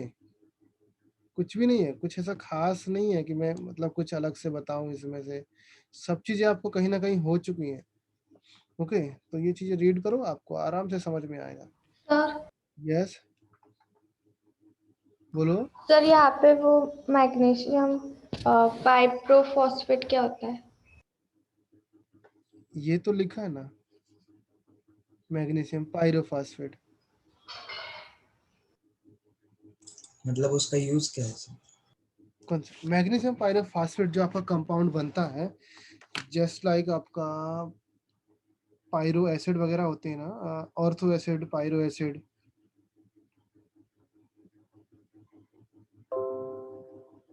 कुछ भी नहीं है, कुछ ऐसा खास नहीं है कि मैं मतलब कुछ अलग से बताऊं, इसमें से सब चीजें आपको कहीं ना कहीं हो चुकी हैं। ओके, तो ये चीजें रीड करो, आपको आराम से समझ में आएगा। सर यस, बोलो। सर यहाँ पे वो मैग्नीशियम पाइप्रोफॉस्फेट क्या होता है? ये तो लिखा है ना, मैग्नीशियम पायरोफॉस्फेट। मतलब उसका यूज क्या है सर? कौन सा मैग्नीशियम पायरोफॉस्फेट? जो आपका कंपाउंड बनता है, जस्ट लाइक आपका पायरो एसिड वगैरह होते हैं ना, ऑर्थो एसिड, पायरो एसिड।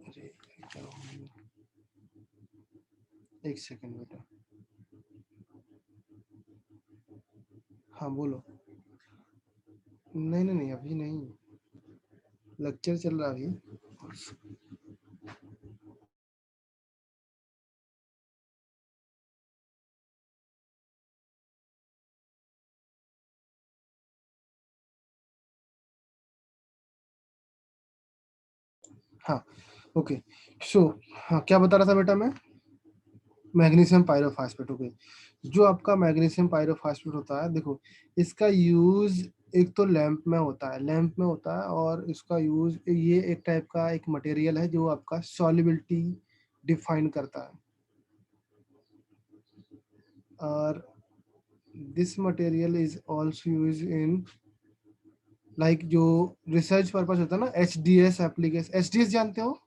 अरे क्या हो गया? एक सेकंड बेटा, हाँ बोलो। नहीं नहीं नहीं, अभी नहीं, लेक्चर चल रहा है अभी। हाँ, ओके, सो हाँ, क्या बता रहा था बेटा मैं, मैग्नीशियम पायरोफॉस्फेट। ओके, जो आपका मैग्नीशियम पायरोफॉस्फेट होता है, देखो इसका यूज एक तो लैंप में होता है, लैंप में होता है, और इसका यूज, ये एक टाइप का एक मटेरियल है जो आपका सॉल्युबिलिटी डिफाइन करता है। और this material is also use in like जो रिसर्च पर्पस होता है ना, HDS एप्लीकेशन। HDS जानते हो?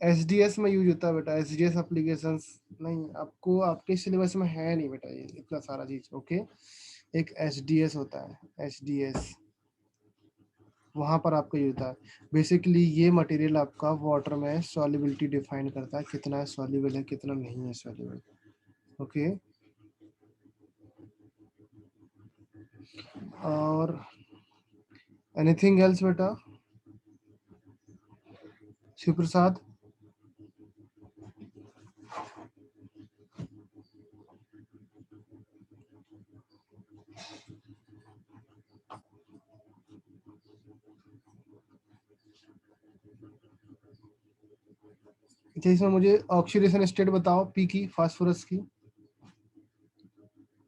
एसडीएस में यूज होता है बेटा, एसडीएस एप्लीकेशंस नहीं आपको आपके सिलेबस में है नहीं बेटा ये इतना सारा चीज। ओके, एक एसडीएस होता है, एसडीएस वहां पर आपका यूज होता है। बेसिकली ये मटेरियल आपका वाटर में सॉल्युबिलिटी डिफाइन करता है, कितना सॉल्युबल है कितना नहीं है सॉल्युबल। ओके, और एनीथिंग एल्स बेटा शिव प्रसाद? अच्छा, इसमें मुझे ऑक्सीडेशन स्टेट बताओ पी की, फास्फोरस की,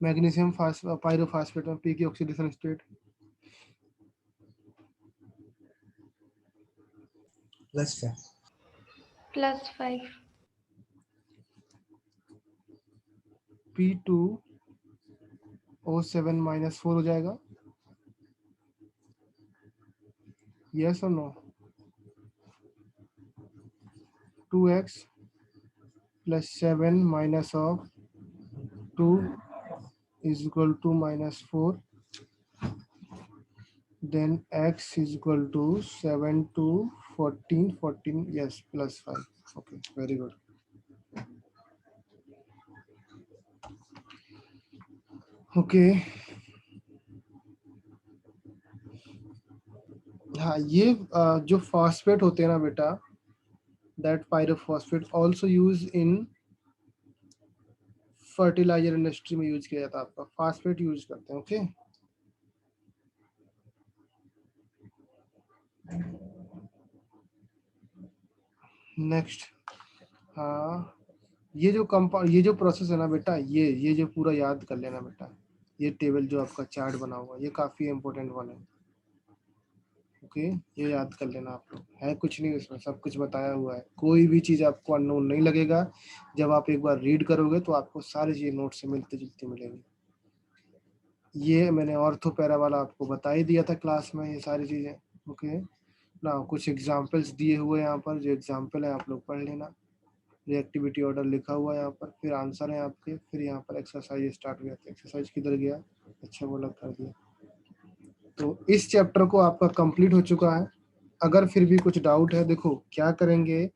मैग्नीशियम पायरोफॉस्फेट में पी की ऑक्सीडेशन स्टेट। +5. +5. P2O7 - 4 हो जाएगा, यस और no? 2x + 7 - 2 = -4, then x = 7 to 14, yes, +5. Okay, very good. Okay, हाँ ये जो फॉस्फेट होते हैं ना बेटा, that pyrophosphate also use in fertiliser industry में यूज किया जाता है, आपका फॉस्फेट यूज करते हैं। ओके, नेक्स्ट, हाँ ये जो कंपाउंड, ये जो प्रोसेस है ना बेटा, ये जो पूरा याद कर लेना बेटा, ये टेबल जो आपका चार्ट बना हुआ है ये काफी इंपॉर्टेंट वन है। ओके, ये याद कर लेना आप लोग, है कुछ नहीं इसमें, सब कुछ बताया हुआ है, कोई भी चीज आपको अननोन नहीं लगेगा। जब आप एक बार रीड करोगे तो आपको सारी चीजें नोट से मिलती जुलती मिलेंगी। ये मैंने ऑर्थो पैरा वाला आपको बता ही दिया था क्लास में ये सारी चीजें। ओके ना, कुछ एग्जाम्पल्स दिए हुए हैं यहाँ पर, जो एग्जाम्पल है आप लोग पढ़ लेना। रिएक्टिविटी ऑर्डर लिखा हुआ है यहाँ पर, फिर आंसर है आपके, फिर यहाँ पर एक्सरसाइज स्टार्ट हो जाती है। एक्सरसाइज किधर गया? अच्छा वो लग कर दिया। तो इस चैप्टर को आपका कंप्लीट हो चुका है। अगर फिर भी कुछ डाउट है, देखो क्या करेंगे,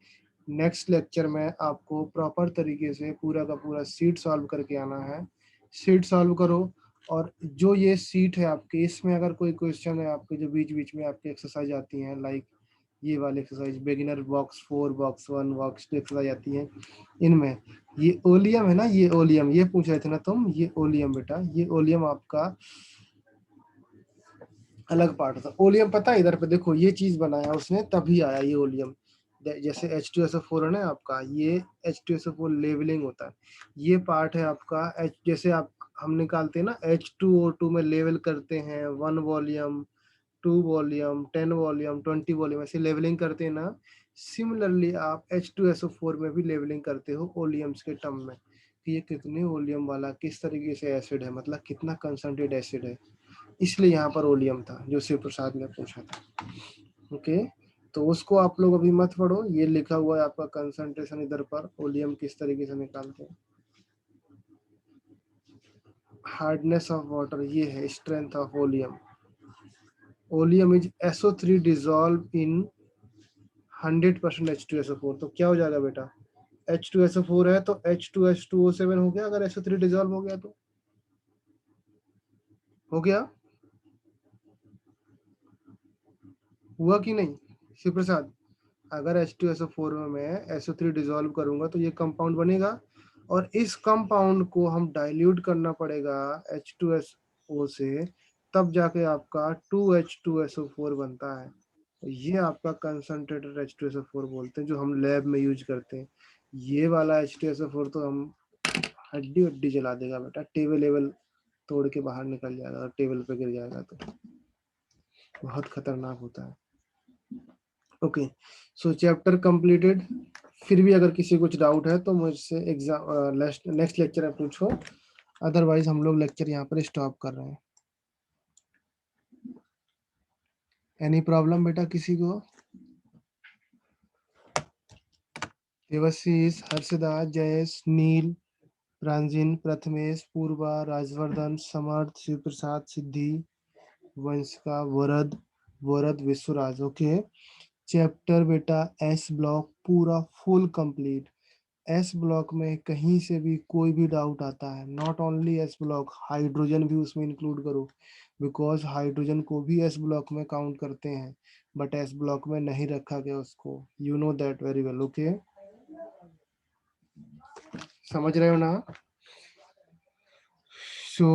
नेक्स्ट लेक्चर में आपको प्रॉपर तरीके से पूरा का पूरा सीट सॉल्व करके आना है। सीट सॉल्व करो, और जो ये सीट है आपके, इसमें अगर कोई क्वेश्चन है आपके जो बीच बीच में आपकी एक्सरसाइज आती हैं, लाइक ये वाली exercise beginner box 4, box 1, box 2 exercise आती है, इनमें ये ओलियम है ना, ये ओलियम, ये पूछ रहे थे ना तुम, ये ओलियम बेटा, ये ओलियम आपका अलग पार्ट था। ओलियम पता है, इधर पे देखो ये चीज बनाया उसने तभी आया ये ओलियम। जैसे H2SO4 है ना आपका, ये H2SO4 लेवलिंग होता है, ये पार्ट है आपका जैसे आप हम निकालते हैं ना H2O2 में लेवल करते हैं 1 वॉल्यूम, 2 वॉल्यूम, 10 वॉल्यूम, 20 वॉल्यूम, ऐसे लेवलिंग करते हैं ना। सिमिलरली आप H2SO4 में भी लेवलिंग करते हो ओलियम्स के टर्म में, कि ये कितने वॉल्यूम वाला किस तरीके से एसिड है, मतलब कितना कंसंट्रेट एसिड है, इसलिए यहाँ पर ओलियम था जो शिव प्रसाद ने पूछा था। ओके, तो उसको आप लोग अभी मत पढ़ो, ये लिखा हुआ है आपका कंसंट्रेशन इधर पर, ओलियम किस तरीके से निकालते हैं। हार्डनेस ऑफ वाटर ये है, strength of oleum. Oleum is SO3 dissolve in 100% H2SO4, तो क्या हो जाएगा बेटा, H2SO4 है तो H2H2O7 हो गया, अगर SO3 डिजॉल्व हो गया तो हो गया, हुआ कि नहीं शिव प्रसाद? अगर H2SO4 में मैं SO3 डिजोल्व करूंगा तो ये कंपाउंड बनेगा, और इस कंपाउंड को हम डाइल्यूट करना पड़ेगा H2SO से, तब जाके आपका 2H2SO4 बनता है। तो ये आपका कंसंट्रेटेड H2SO4 बोलते हैं, जो हम लैब में यूज करते हैं। ये वाला H2SO4 तो हम हड्डी हड्डी जला देगा बेटा, टेबल लेवल तोड़ के बाहर निकल जाएगा, टेबल पे गिर जाएगा तो बहुत खतरनाक होता है। ओके, सो चैप्टर कंप्लीटेड। फिर भी अगर किसी कुछ डाउट है तो मुझसे एग्जाम नेक्स्ट लेक्चर में पूछो, अदरवाइज हम लोग लेक्चर यहाँ पर स्टॉप कर रहे हैं। एनी प्रॉब्लम बेटा किसी को? देवाशीष, हर्षदास, जयेश, नील, प्रांजीन, प्रथमेश, पूर्वा, राजवर्धन, समर्थ, शिव प्रसाद, सिद्धि, वंशिका, वरद, विश्वराज। ओके, चैप्टर बेटा एस ब्लॉक पूरा फुल कंप्लीट। एस ब्लॉक में कहीं से भी कोई भी डाउट आता है, not only S block, hydrogen भी उसमें इंक्लूड करो, बिकॉज हाइड्रोजन को भी एस ब्लॉक में काउंट करते हैं, बट एस ब्लॉक में नहीं रखा गया उसको, you know that very well. Okay, समझ रहे हो ना? सो